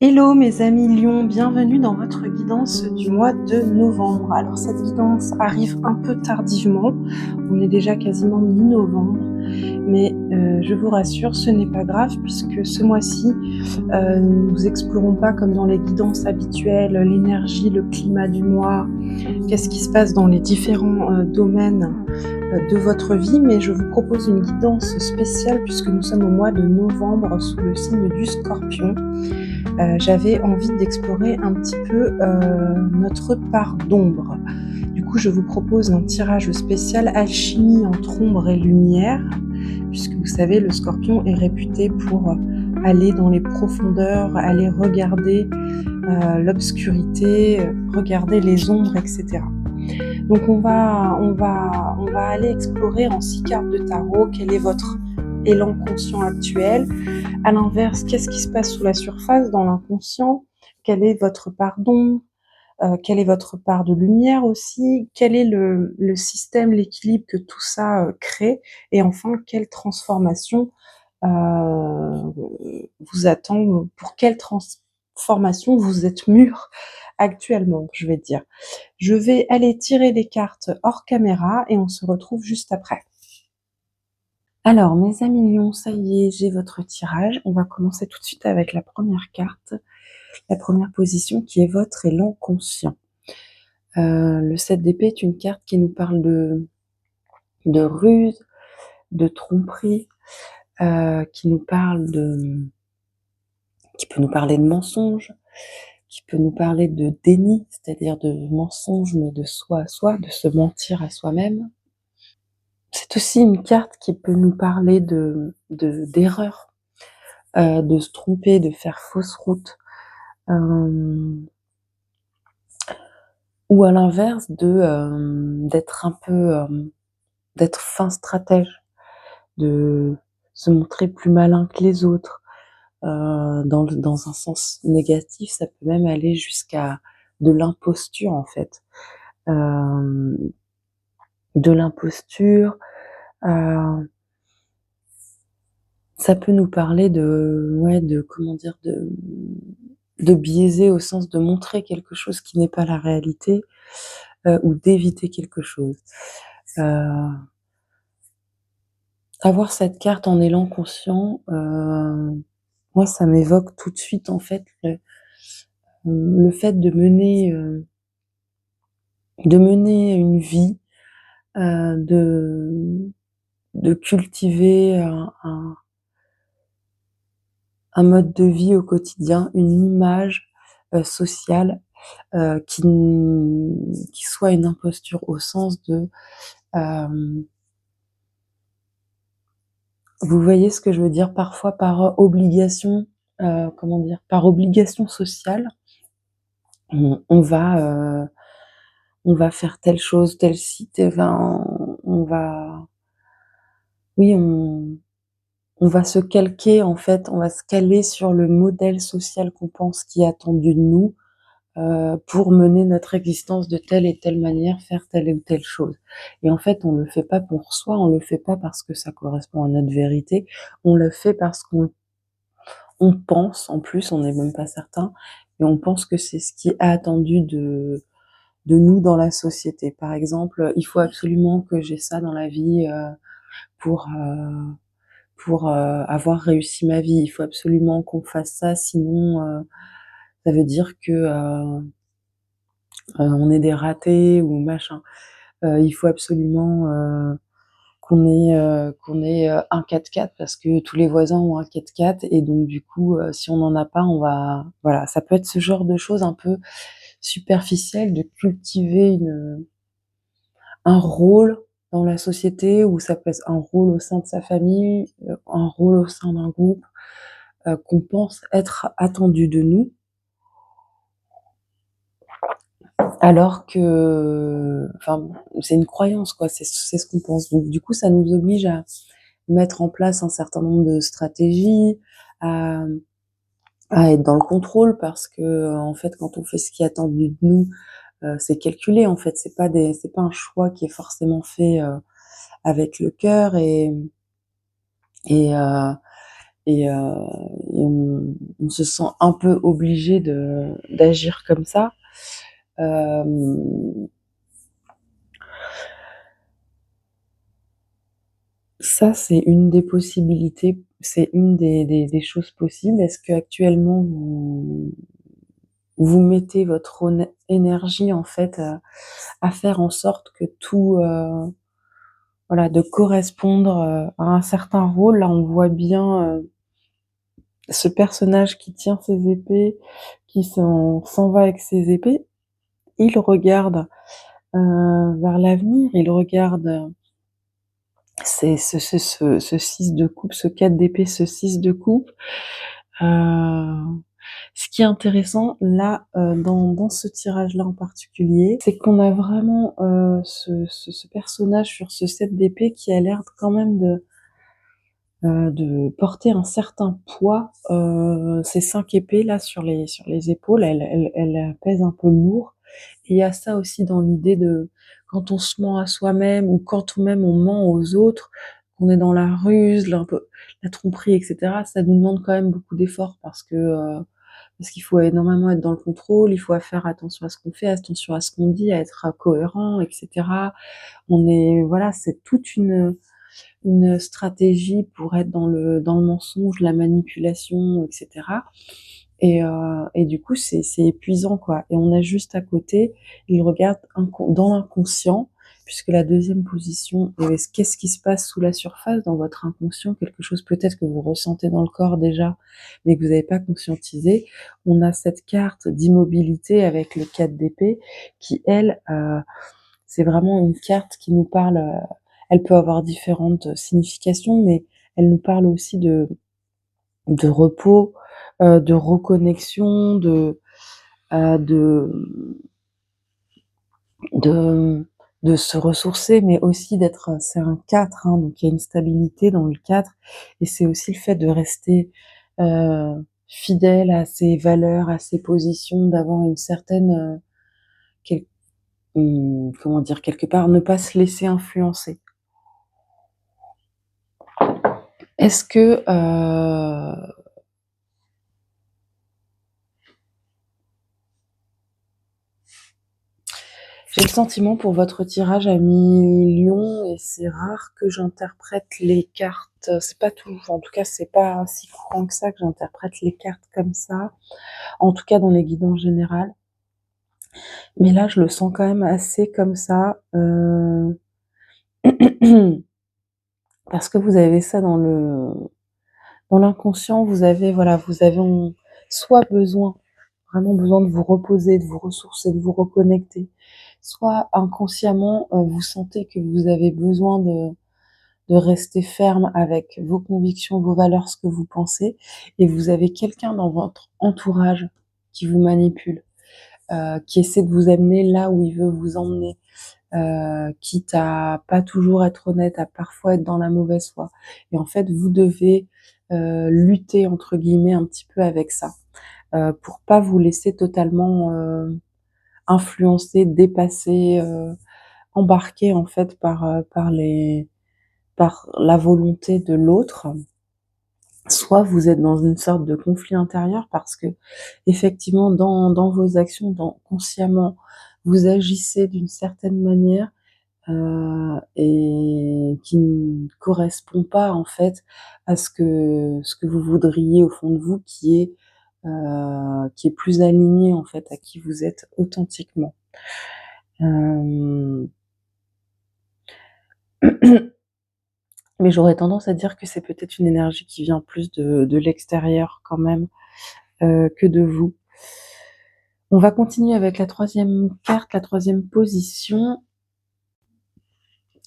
Hello mes amis Lions, bienvenue dans votre guidance du mois de novembre. Alors cette guidance arrive un peu tardivement, on est déjà quasiment mi-novembre, mais je vous rassure, ce n'est pas grave puisque ce mois-ci, nous explorons pas comme dans les guidances habituelles l'énergie, le climat du mois, qu'est-ce qui se passe dans les différents domaines de votre vie, mais je vous propose une guidance spéciale puisque nous sommes au mois de novembre sous le signe du Scorpion. J'avais envie d'explorer un petit peu notre part d'ombre. Du coup, je vous propose un tirage spécial alchimie entre ombre et lumière, puisque vous savez, le Scorpion est réputé pour aller dans les profondeurs, aller regarder l'obscurité, regarder les ombres, etc. Donc on va aller explorer en 6 cartes de tarot quel est votre élan conscient actuel. À l'inverse, qu'est-ce qui se passe sous la surface dans l'inconscient? Quelle est votre part d'ombre? Quelle est votre part de lumière aussi? Quel est le système, l'équilibre que tout ça crée? Et enfin, quelle transformation vous attend? Pour quelle transformation vous êtes mûr actuellement, je vais dire. Je vais aller tirer les cartes hors caméra et on se retrouve juste après. Alors, mes amis lions, ça y est, j'ai votre tirage. On va commencer tout de suite avec la première carte, la première position qui est votre élan conscient. Le 7 d'épée est une carte qui nous parle de ruse, de tromperie, qui peut nous parler de mensonge, qui peut nous parler de déni, c'est-à-dire de mensonge, mais de soi à soi, de se mentir à soi-même. C'est aussi une carte qui peut nous parler d'erreur, de se tromper, de faire fausse route, ou à l'inverse d'être un peu, d'être fin stratège, de se montrer plus malin que les autres. Dans un sens négatif, ça peut même aller jusqu'à de l'imposture en fait. De l'imposture, ça peut nous parler de comment dire? De biaiser au sens de montrer quelque chose qui n'est pas la réalité, ou d'éviter quelque chose. Avoir cette carte en élan conscient, moi ça m'évoque tout de suite en fait le fait de mener une vie, de cultiver un mode de vie au quotidien, une image, sociale, qui soit une imposture au sens vous voyez ce que je veux dire? Parfois par obligation, comment dire? Par obligation sociale, on on va faire telle chose, tel site, enfin, on va oui, on va se calquer en fait, on va se caler sur le modèle social qu'on pense qui est attendu de nous, pour mener notre existence de telle et telle manière, faire telle ou telle chose. Et en fait, on le fait pas pour soi, on le fait pas parce que ça correspond à notre vérité, on le fait parce qu'on pense, en plus, on n'est même pas certain, et on pense que c'est ce qui est attendu de nous dans la société. Par exemple, il faut absolument que j'ai ça dans la vie, pour, heu avoir réussi ma vie. Il faut absolument qu'on fasse ça, sinon, ça veut dire que, on est des ratés ou machin. Il faut absolument, qu'on ait, un 4x4 parce que tous les voisins ont un 4x4 et donc du coup, si on n'en a pas, on va voilà, ça peut être ce genre de choses un peu superficielles, de cultiver un rôle dans la société ou ça peut être un rôle au sein de sa famille, un rôle au sein d'un groupe, qu'on pense être attendu de nous, alors que enfin, c'est une croyance quoi, c'est ce qu'on pense. Donc du coup, ça nous oblige à mettre en place un certain nombre de stratégies, à être dans le contrôle parce que, en fait, quand on fait ce qui est attendu de nous, c'est calculé, en fait, c'est pas un choix qui est forcément fait, avec le cœur et et heu et on se sent un peu obligé d'agir comme ça. Ça, c'est une des possibilités, c'est une des choses possibles. Est-ce qu'actuellement vous mettez votre énergie en fait à faire en sorte que tout, voilà, de correspondre à un certain rôle. Là, on voit bien ce personnage qui tient ses épées, qui s'en va avec ses épées. Il regarde vers l'avenir, il regarde ce 6 de coupe, ce 4 d'épée, ce 6 de coupe. Ce qui est intéressant là, dans ce tirage-là en particulier, c'est qu'on a vraiment ce personnage sur ce 7 d'épée qui a l'air quand même de porter un certain poids. Ces 5 épées là sur les épaules, elles pèsent un peu lourd. Et il y a ça aussi dans l'idée de quand on se ment à soi-même ou quand même on ment aux autres, qu'on est dans la ruse, un peu la tromperie, etc. Ça nous demande quand même beaucoup d'efforts parce qu'il faut énormément être dans le contrôle, il faut faire attention à ce qu'on fait, attention à ce qu'on dit, à être cohérent, etc. Voilà, c'est toute une stratégie pour être dans le mensonge, la manipulation, etc. Et du coup, c'est épuisant, quoi. Et on a juste à côté, il regarde dans l'inconscient, puisque la deuxième position, qu'est-ce qui se passe sous la surface dans votre inconscient, quelque chose peut-être que vous ressentez dans le corps déjà, mais que vous n'avez pas conscientisé. On a cette carte d'immobilité avec le 4 d'épée qui, elle, c'est vraiment une carte qui nous parle. Elle peut avoir différentes significations, mais elle nous parle aussi de repos, de reconnexion, de, de, de se ressourcer, mais aussi d'être, c'est un 4, hein, donc il y a une stabilité dans le 4, et c'est aussi le fait de rester fidèle à ses valeurs, à ses positions, d'avoir une certaine, comment dire, quelque part, ne pas se laisser influencer. Est-ce que j'ai le sentiment pour votre tirage à millions, et c'est rare que j'interprète les cartes. C'est pas tout, en tout cas, c'est pas si courant que ça que j'interprète les cartes comme ça. En tout cas, dans les guidances générales. Mais là, je le sens quand même assez comme ça, parce que vous avez ça dans l'inconscient. Vous avez, voilà, soit vraiment besoin de vous reposer, de vous ressourcer, de vous reconnecter, soit inconsciemment, vous sentez que vous avez besoin de rester ferme avec vos convictions, vos valeurs, ce que vous pensez, et vous avez quelqu'un dans votre entourage qui vous manipule, qui essaie de vous amener là où il veut vous emmener, quitte à pas toujours être honnête, à parfois être dans la mauvaise foi. Et en fait, vous devez lutter entre guillemets un petit peu avec ça, pour pas vous laisser totalement influencer, dépasser, embarquer en fait par la volonté de l'autre. Soit vous êtes dans une sorte de conflit intérieur parce que effectivement dans vos actions, consciemment, vous agissez d'une certaine manière et qui ne correspond pas en fait à ce que vous voudriez au fond de vous, qui est plus aligné en fait à qui vous êtes authentiquement. Euh, Mais j'aurais tendance à dire que c'est peut-être une énergie qui vient plus de l'extérieur quand même, que de vous. On va continuer avec la troisième carte, la troisième position,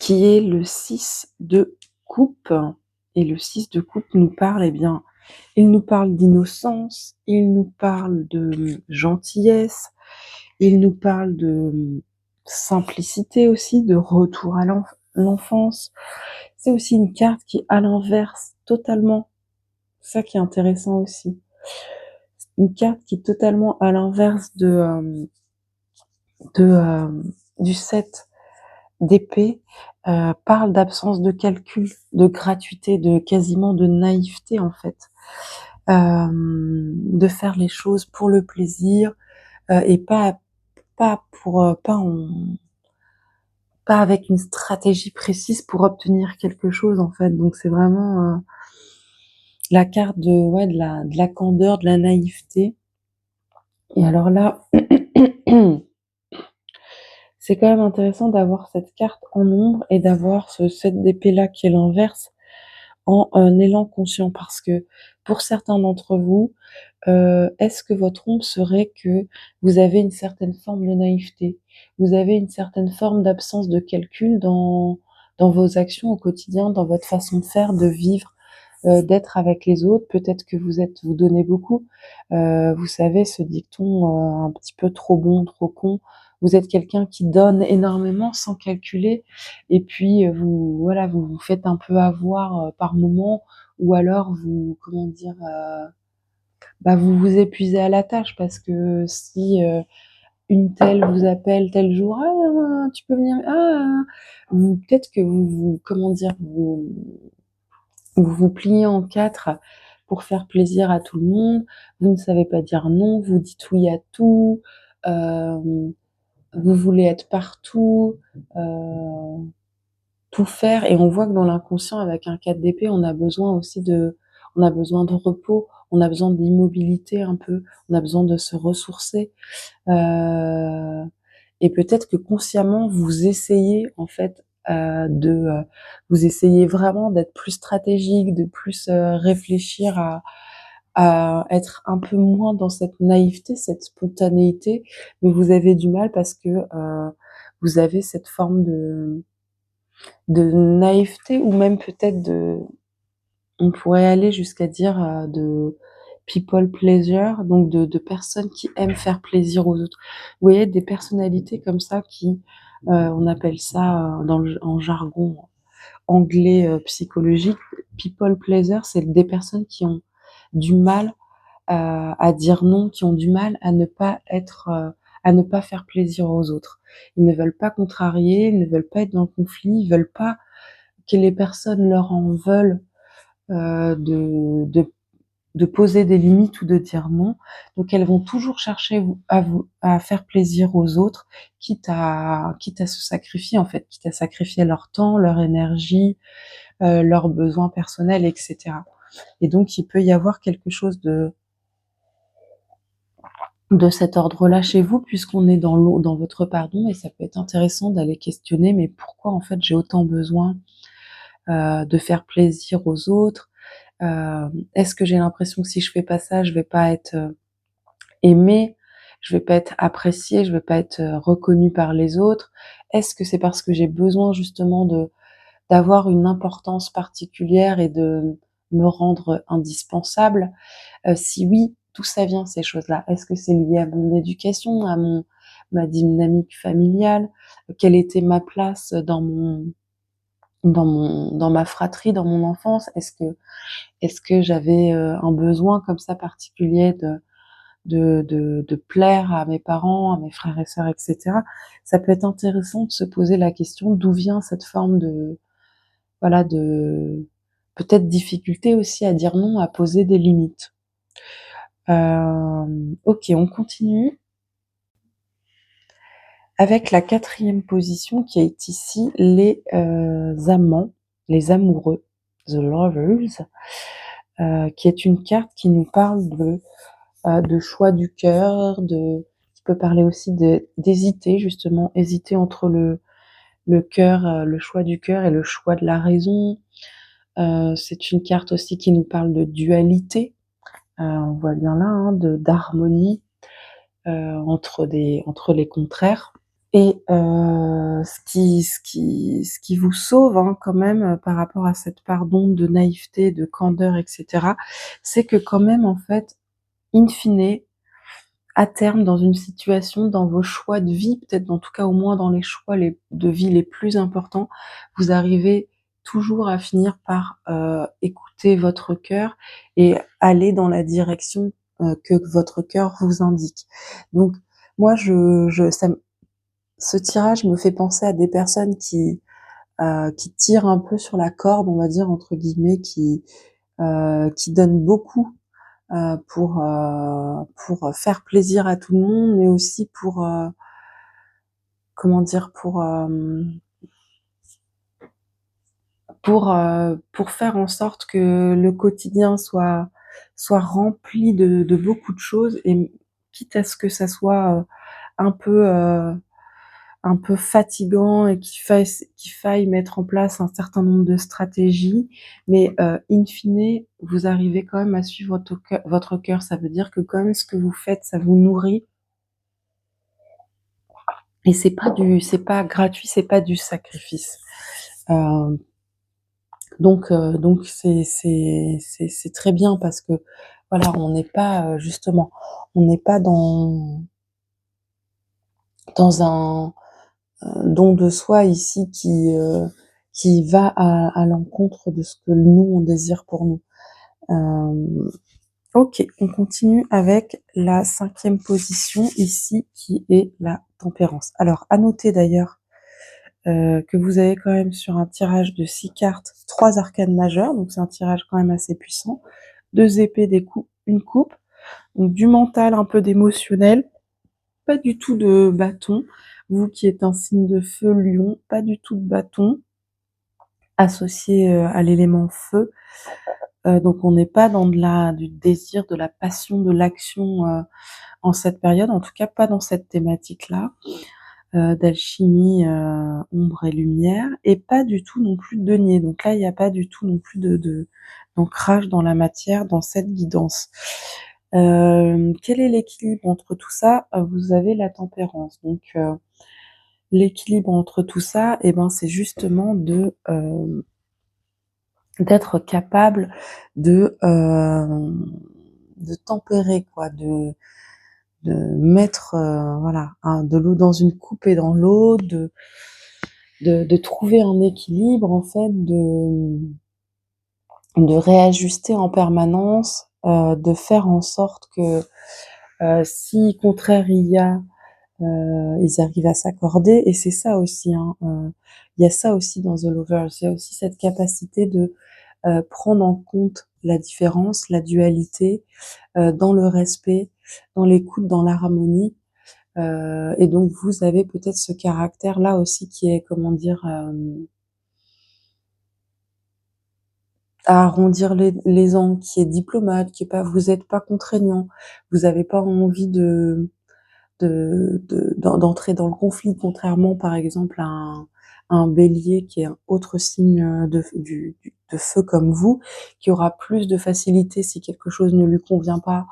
qui est le 6 de coupe. Et le 6 de coupe nous parle, il nous parle d'innocence, il nous parle de gentillesse, il nous parle de simplicité aussi, de retour à l'enfance. C'est aussi une carte qui est à l'inverse, totalement. C'est ça qui est intéressant aussi. Une carte qui est totalement à l'inverse du 7 d'épée, parle d'absence de calcul, de gratuité, quasiment de naïveté en fait. de faire les choses pour le plaisir, et pas pour, pas avec une stratégie précise pour obtenir quelque chose, en fait. Donc c'est vraiment, la carte de ouais, de la candeur, de la naïveté. Et alors là, c'est quand même intéressant d'avoir cette carte en ombre et d'avoir ce 7 d'épée-là qui est l'inverse en un élan conscient. Parce que pour certains d'entre vous, est-ce que votre ombre serait que vous avez une certaine forme de naïveté? Vous avez une certaine forme d'absence de calcul dans vos actions au quotidien, dans votre façon de faire, de vivre, d'être avec les autres. Peut-être que vous donnez beaucoup. Vous savez ce dicton, un petit peu trop bon, trop con. Vous êtes quelqu'un qui donne énormément sans calculer, et puis vous voilà, vous vous faites un peu avoir par moment, ou alors vous comment dire, bah vous vous épuisez à la tâche, parce que si une telle vous appelle tel jour, ah tu peux venir, vous peut-être que vous comment dire, vous vous pliez en quatre pour faire plaisir à tout le monde, vous ne savez pas dire non, vous dites oui à tout, vous voulez être partout, tout faire. Et on voit que dans l'inconscient, avec un 4 d'épée, on a besoin de repos, on a besoin d'immobilité un peu, on a besoin de se ressourcer. Euh, et peut-être que consciemment, vous essayez en fait vous essayez vraiment d'être plus stratégique, de plus réfléchir à être un peu moins dans cette naïveté, cette spontanéité, mais vous avez du mal parce que vous avez cette forme de naïveté, ou même peut-être on pourrait aller jusqu'à dire de people pleasure, donc de personnes qui aiment faire plaisir aux autres. Vous voyez, des personnalités comme ça qui, on appelle ça en jargon anglais psychologique, people pleasure, c'est des personnes qui ont du mal à dire non, qui ont du mal à ne pas faire plaisir aux autres. Ils ne veulent pas contrarier, ils ne veulent pas être dans le conflit, ils veulent pas que les personnes leur en veulent, de poser des limites ou de dire non. Donc elles vont toujours chercher à faire plaisir aux autres, quitte à se sacrifier, en fait, quitte à sacrifier leur temps, leur énergie, leurs besoins personnels, etc. Et donc il peut y avoir quelque chose de cet ordre-là chez vous, puisqu'on est dans votre pardon, et ça peut être intéressant d'aller questionner, mais pourquoi en fait j'ai autant besoin de faire plaisir aux autres? Est-ce que j'ai l'impression que si je fais pas ça, je vais pas être aimée, je vais pas être appréciée, je vais pas être reconnue par les autres? Est-ce que c'est parce que j'ai besoin justement d'avoir une importance particulière et de me rendre indispensable? Si oui, d'où ça vient ces choses-là? Est-ce que c'est lié à mon éducation, à ma dynamique familiale? Quelle était ma place dans ma fratrie, dans mon enfance? Est-ce que j'avais un besoin comme ça particulier de plaire à mes parents, à mes frères et sœurs, etc. Ça peut être intéressant de se poser la question d'où vient cette forme voilà, de peut-être difficulté aussi à dire non, à poser des limites. Ok, on continue avec la quatrième position qui est ici les amants, les amoureux, the lovers, qui est une carte qui nous parle de choix du cœur, qui peut parler aussi d'hésiter, justement, hésiter entre le cœur, le choix du cœur et le choix de la raison. C'est une carte aussi qui nous parle de dualité. On voit bien là, hein, d'harmonie entre les contraires. Et ce qui vous sauve, hein, quand même, par rapport à cette part d'ombre, de naïveté, de candeur, etc., c'est que quand même, en fait, in fine, à terme, dans une situation, dans vos choix de vie, peut-être en tout cas au moins dans les choix de vie les plus importants, vous arrivez toujours à finir par écouter votre cœur et aller dans la direction que votre cœur vous indique. Donc moi, ce tirage me fait penser à des personnes qui tirent un peu sur la corde, on va dire entre guillemets, qui donnent beaucoup, pour faire plaisir à tout le monde, mais aussi comment dire, pour faire en sorte que le quotidien soit rempli de beaucoup de choses, et quitte à ce que ça soit un peu euh, un peu fatigant et qu'il faille mettre en place un certain nombre de stratégies, mais in fine, vous arrivez quand même à suivre votre cœur. Ça veut dire que quand même ce que vous faites, ça vous nourrit, et c'est pas gratuit, c'est pas du sacrifice. Euh, donc c'est très bien, parce que voilà, on n'est pas justement, on n'est pas dans un don de soi ici qui va à l'encontre de ce que nous on désire pour nous. Ok, on continue avec la 5e position ici, qui est la tempérance. Alors, à noter d'ailleurs que vous avez quand même sur un tirage de 6 cartes 3 arcanes majeures, donc c'est un tirage quand même assez puissant. 2 épées, une coupe, donc du mental, un peu d'émotionnel, pas du tout de bâton. Vous qui êtes un signe de feu, lion, pas du tout de bâton associé à l'élément feu. Donc on n'est pas dans du désir, de la passion, de l'action en cette période, en tout cas pas dans cette thématique-là, d'alchimie, ombre et lumière, et pas du tout non plus de denier. Donc là, il n'y a pas du tout non plus d'ancrage dans la matière, dans cette guidance. Quel est l'équilibre entre tout ça? Vous avez la tempérance. Donc l'équilibre entre tout ça, eh ben, c'est justement d'être capable de tempérer, quoi, de mettre voilà, de l'eau dans une coupe et dans l'autre, de trouver un équilibre, en fait, de réajuster en permanence, de faire en sorte que si contraire il y a, ils arrivent à s'accorder. Et c'est ça aussi, hein, il y a ça aussi dans The Lovers, il y a aussi cette capacité de prendre en compte la différence, la dualité, dans le respect, dans l'écoute, dans l'harmonie. Et donc vous avez peut-être ce caractère-là aussi qui est, comment dire, à arrondir les angles, qui est diplomate, qui est pas, vous êtes pas contraignant, vous n'avez pas envie d'entrer dans le conflit, contrairement par exemple à un bélier qui est un autre signe de feu comme vous, qui aura plus de facilité, si quelque chose ne lui convient pas,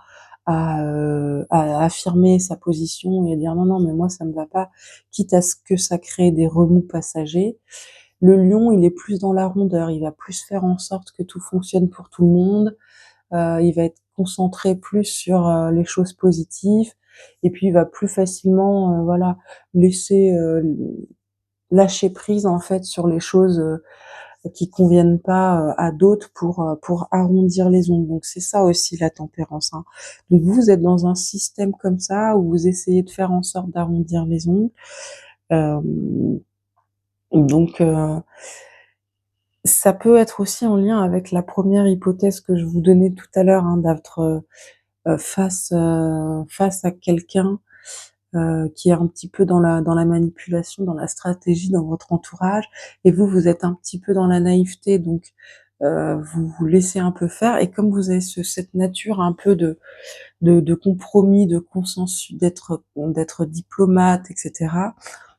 à affirmer sa position et à dire non, non, mais moi ça me va pas, quitte à ce que ça crée des remous passagers. Le lion, il est plus dans la rondeur, il va plus faire en sorte que tout fonctionne pour tout le monde, il va être concentré plus sur les choses positives, et puis il va plus facilement voilà, laisser lâcher prise en fait sur les choses qui conviennent pas à d'autres, pour arrondir les ongles. Donc c'est ça aussi la tempérance, hein. Donc vous êtes dans un système comme ça où vous essayez de faire en sorte d'arrondir les ongles. Euh, donc ça peut être aussi en lien avec la première hypothèse que je vous donnais tout à l'heure, hein, d'être face à quelqu'un qui est un petit peu dans la manipulation, dans la stratégie, dans votre entourage, et vous êtes un petit peu dans la naïveté, donc vous vous laissez un peu faire, et comme vous avez cette nature un peu de compromis, de consensus, d'être diplomate, etc.,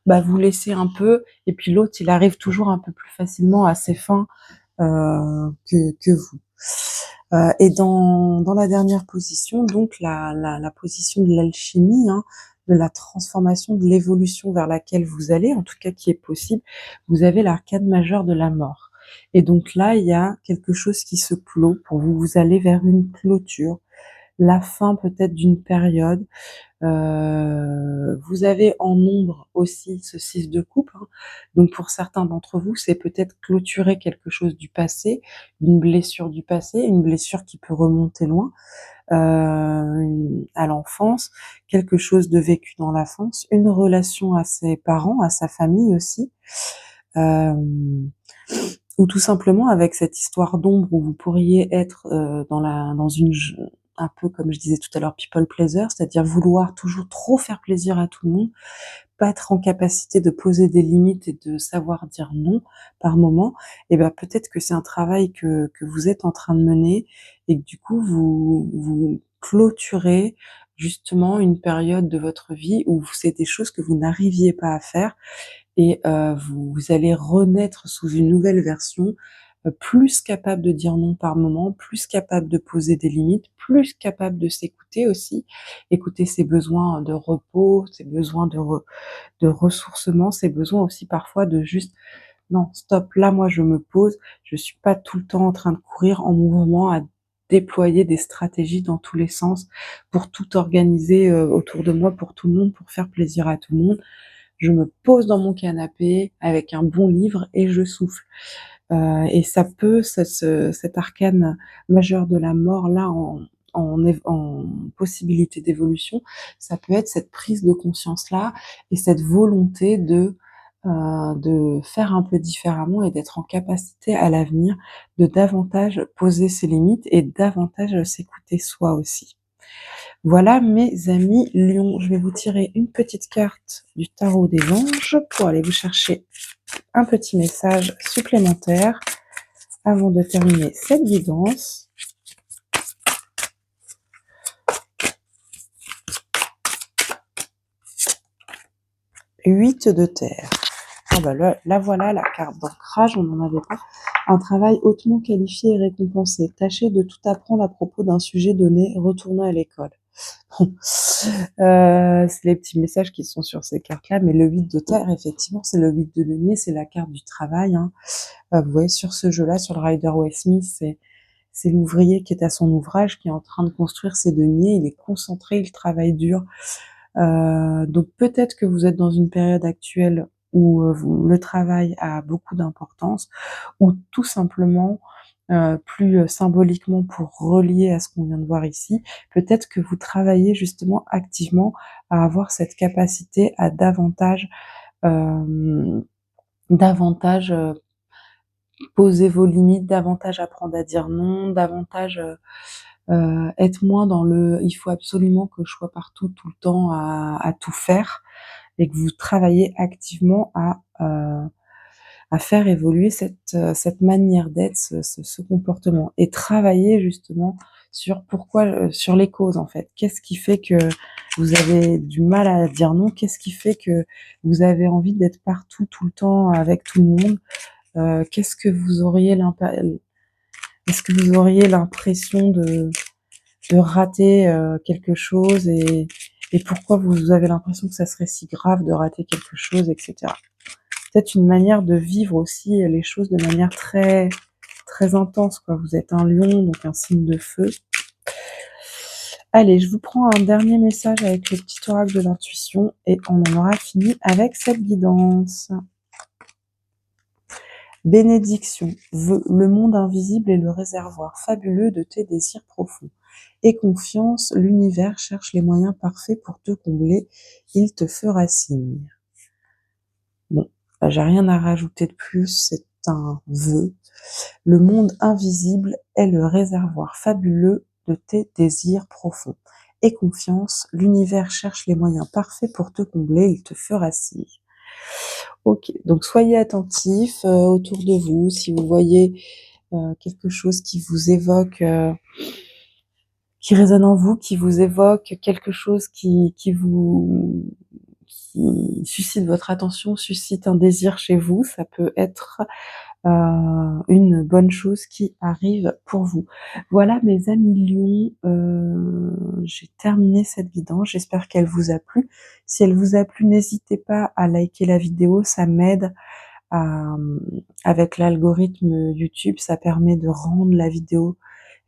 bah vous laissez un peu, et puis l'autre, il arrive toujours un peu plus facilement à ses fins que vous. Et dans la dernière position, donc la position de l'alchimie, hein, de la transformation, de l'évolution vers laquelle vous allez, en tout cas qui est possible, vous avez l'arcane majeure de la mort. Et donc là, il y a quelque chose qui se clôt pour vous. Vous allez vers une clôture, la fin peut-être d'une période. Vous avez en ombre aussi ce 6 de coupe, hein. Donc pour certains d'entre vous, c'est peut-être clôturer quelque chose du passé, une blessure du passé, une blessure qui peut remonter loin, à l'enfance, quelque chose de vécu dans l'enfance, une relation à ses parents, à sa famille aussi, euh, ou tout simplement avec cette histoire d'ombre où vous pourriez être dans une un peu comme je disais tout à l'heure, people pleaser, c'est-à-dire vouloir toujours trop faire plaisir à tout le monde, pas être en capacité de poser des limites et de savoir dire non par moment, et ben peut-être que c'est un travail que vous êtes en train de mener et que du coup vous clôturez justement une période de votre vie où c'est des choses que vous n'arriviez pas à faire et vous allez renaître sous une nouvelle version, plus capable de dire non par moment, plus capable de poser des limites, plus capable de s'écouter aussi. Écouter ses besoins de repos, ses besoins de ressourcement, ses besoins aussi parfois de juste: «Non, stop, là, moi, je me pose, je suis pas tout le temps en train de courir en mouvement à déployer des stratégies dans tous les sens pour tout organiser, autour de moi, pour tout le monde, pour faire plaisir à tout le monde. Je me pose dans mon canapé avec un bon livre et je souffle». Et ça peut, cet arcane majeur de la mort là en possibilité d'évolution, ça peut être cette prise de conscience là et cette volonté de faire un peu différemment et d'être en capacité à l'avenir de davantage poser ses limites et davantage s'écouter soi aussi. Voilà mes amis lions, je vais vous tirer une petite carte du tarot des anges pour aller vous chercher un petit message supplémentaire avant de terminer cette guidance. 8 de terre. Ah bah là voilà la carte d'ancrage, on n'en avait pas. Un travail hautement qualifié et récompensé. Tâchez de tout apprendre à propos d'un sujet donné, retournez à l'école. C'est les petits messages qui sont sur ces cartes-là, mais le 8 de terre, effectivement, c'est le 8 de denier, c'est la carte du travail. Hein. Vous voyez, sur ce jeu-là, sur le Rider-Waite-Smith, c'est l'ouvrier qui est à son ouvrage, qui est en train de construire ses deniers, il est concentré, il travaille dur. Donc peut-être que vous êtes dans une période actuelle où le travail a beaucoup d'importance, ou tout simplement, plus symboliquement pour relier à ce qu'on vient de voir ici, peut-être que vous travaillez justement activement à avoir cette capacité à davantage poser vos limites, davantage apprendre à dire non, davantage être moins dans le il faut absolument que je sois partout tout le temps à tout faire, et que vous travaillez activement à faire évoluer cette manière d'être, ce comportement, et travailler justement sur pourquoi, sur les causes en fait. Qu'est-ce qui fait que vous avez du mal à dire non? Qu'est-ce qui fait que vous avez envie d'être partout tout le temps avec tout le monde? Qu'est-ce que vous auriez est-ce que vous auriez l'impression de rater quelque chose, et pourquoi vous avez l'impression que ça serait si grave de rater quelque chose, etc. Peut-être une manière de vivre aussi les choses de manière très très intense, quoi. Vous êtes un lion, donc un signe de feu. Allez, je vous prends un dernier message avec le petit oracle de l'intuition et on en aura fini avec cette guidance. Bénédiction, le monde invisible est le réservoir fabuleux de tes désirs profonds. Et confiance, l'univers cherche les moyens parfaits pour te combler, il te fera signe. Bon, bah, j'ai rien à rajouter de plus, c'est un vœu. Le monde invisible est le réservoir fabuleux de tes désirs profonds. Et confiance, l'univers cherche les moyens parfaits pour te combler, il te fera signe. Ok, donc soyez attentifs autour de vous, si vous voyez quelque chose qui vous évoque, qui résonne en vous, qui vous évoque quelque chose qui suscite votre attention, suscite un désir chez vous, ça peut être une bonne chose qui arrive pour vous. Voilà mes amis lions, j'ai terminé cette guidance, j'espère qu'elle vous a plu. Si elle vous a plu, n'hésitez pas à liker la vidéo, ça m'aide avec l'algorithme YouTube, ça permet de rendre la vidéo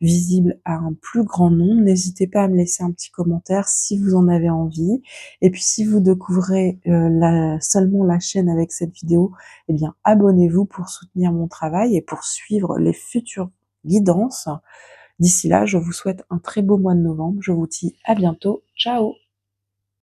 visible à un plus grand nombre. N'hésitez pas à me laisser un petit commentaire si vous en avez envie. Et puis si vous découvrez seulement la chaîne avec cette vidéo, eh bien abonnez-vous pour soutenir mon travail et pour suivre les futures guidances. D'ici là, je vous souhaite un très beau mois de novembre. Je vous dis à bientôt. Ciao!